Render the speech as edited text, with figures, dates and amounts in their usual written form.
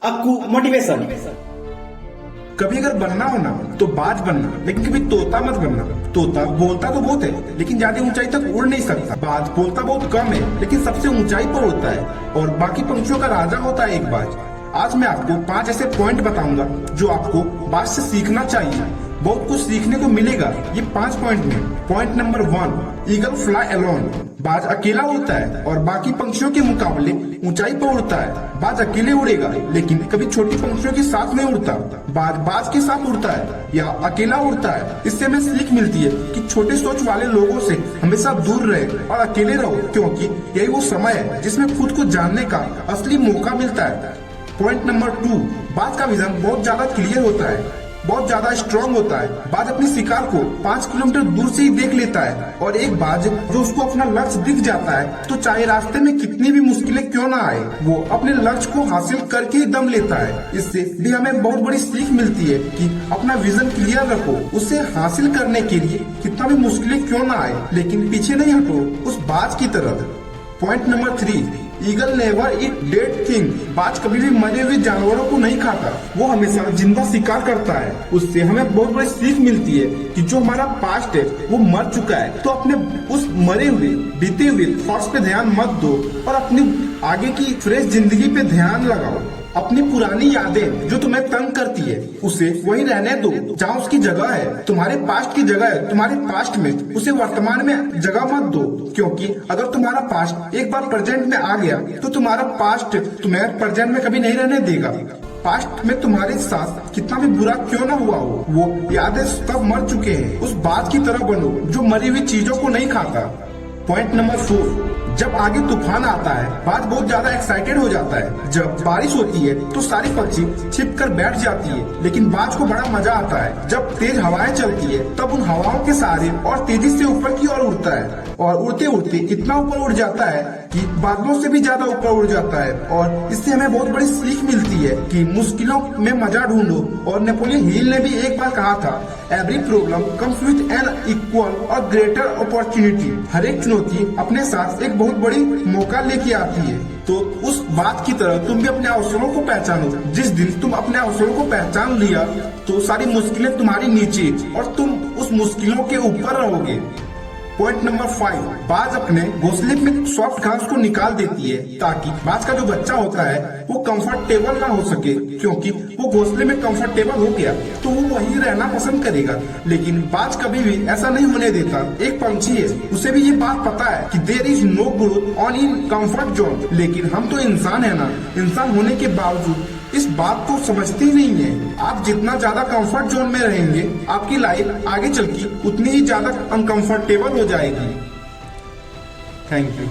Akku motivation. कभी अगर बनना हो ना तो बाज बनना, लेकिन कभी तोता मत बनना। तोता बोलता तो बहुत है लेकिन ज्यादा ऊंचाई तक उड़ नहीं सकता। बाज बोलता बहुत कम है लेकिन सबसे ऊंचाई पर उड़ता है और बाकी पंछियों का राजा होता है एक बाज। आज मैं आपको 5 ऐसे पॉइंट बताऊंगा जो आपको बाज से सीखना चाहिए। बहुत कुछ सीखने को मिलेगा ये 5 पॉइंट में। Point number 1, eagle fly alone. बाज अकेला उड़ता है और बाकी पंछियों के मुकाबले ऊंचाई पर उड़ता है। बाज अकेले उड़ेगा लेकिन कभी छोटी पंछियों के साथ नहीं उड़ता। बाज के साथ उड़ता है या अकेला उड़ता है। इससे हमें सीख मिलती है कि छोटे सोच वाले लोगों से हमेशा दूर रहे और अकेले रहो, क्योंकि यही वो समय है जिसमें खुद को जानने का असली मौका मिलता है। पॉइंट नंबर 2, बाज का विजन बहुत ज्यादा क्लियर होता है, बहुत ज्यादा स्ट्रांग होता है। बाज अपने शिकार को 5 किलोमीटर दूर से ही देख लेता है और एक बाज जो उसको अपना लक्ष्य दिख जाता है तो चाहे रास्ते में कितनी भी मुश्किलें क्यों ना आए, वो अपने लक्ष्य को हासिल करके ही दम लेता है। इससे भी हमें बहुत बड़ी सीख मिलती है कि अपना विजन क्लियर रखो, उसे हासिल करने के लिए कितना भी मुश्किलें क्यों ना आए लेकिन पीछे नहीं हटो उस बाज की तरफ। पॉइंट नंबर 3, ईगल नेवर ईट डेड थिंग। बाज कभी भी मरे हुए जानवरों को नहीं खाता, वो हमेशा जिंदा शिकार करता है। उससे हमें बहुत बड़ी सीख मिलती है कि जो हमारा पास्ट है वो मर चुका है तो अपने उस मरे हुए बीते हुए थॉट्स पे ध्यान मत दो और अपनी आगे की फ्रेश जिंदगी पे ध्यान लगाओ। अपनी पुरानी यादें जो तुम्हें तंग करती है उसे वही रहने दो जहाँ उसकी जगह है। तुम्हारे पास्ट की जगह है तुम्हारे पास्ट में, उसे वर्तमान में जगह मत दो, क्योंकि अगर तुम्हारा पास्ट एक बार प्रेजेंट में आ गया तो तुम्हारा पास्ट तुम्हें प्रेजेंट में कभी नहीं रहने देगा। पास्ट में तुम्हारे साथ कितना भी बुरा क्यों ना हुआ हो, वो यादें सब मर चुके हैं। उस बात की तरह बनो जो मरी हुई चीजों को नहीं खाता। पॉइंट नंबर 4, जब आगे तूफान आता है बाज बहुत ज्यादा एक्साइटेड हो जाता है। जब बारिश होती है तो सारी पक्षी छिप कर बैठ जाती है, लेकिन बाज को बड़ा मजा आता है जब तेज हवाएं चलती है। तब उन हवाओं के सहारे और तेजी से ऊपर की ओर उड़ता है और उड़ते उड़ते इतना ऊपर उड़ जाता है कि बादलों से भी ज्यादा ऊपर उड़ जाता है। और इससे हमें बहुत बड़ी सीख मिलती है कि मुश्किलों में मजा ढूंढो। और नेपोलियन हिल ने भी एक बार कहा था, every problem comes with an equal और ग्रेटर अपॉर्चुनिटी। हर एक चुनौती अपने साथ एक बहुत बड़ी मौका लेके आती है। तो उस बात की तरह तुम भी अपने अवसरों को पहचानो। जिस दिन तुम अपने अवसरों को पहचान लिया तो सारी मुश्किलें तुम्हारी नीचे और तुम उस मुश्किलों के ऊपर रहोगे। पॉइंट नंबर 5, बाज अपने घोंसले में सॉफ्ट घास को निकाल देती है ताकि बाज का जो बच्चा होता है वो कंफर्टेबल ना हो सके, क्योंकि वो घोंसले में कंफर्टेबल हो गया तो वो वहीं रहना पसंद करेगा। लेकिन बाज कभी भी ऐसा नहीं होने देता। एक पंछी है, उसे भी ये बात पता है कि there is no growth on in comfort zone, लेकिन हम तो इंसान है ना, इंसान होने के बावजूद इस बात को समझते ही नहीं है। आप जितना ज्यादा कंफर्ट जोन में रहेंगे आपकी लाइफ आगे चल के उतनी ही ज्यादा अनकंफर्टेबल हो जाएगी। Thank you.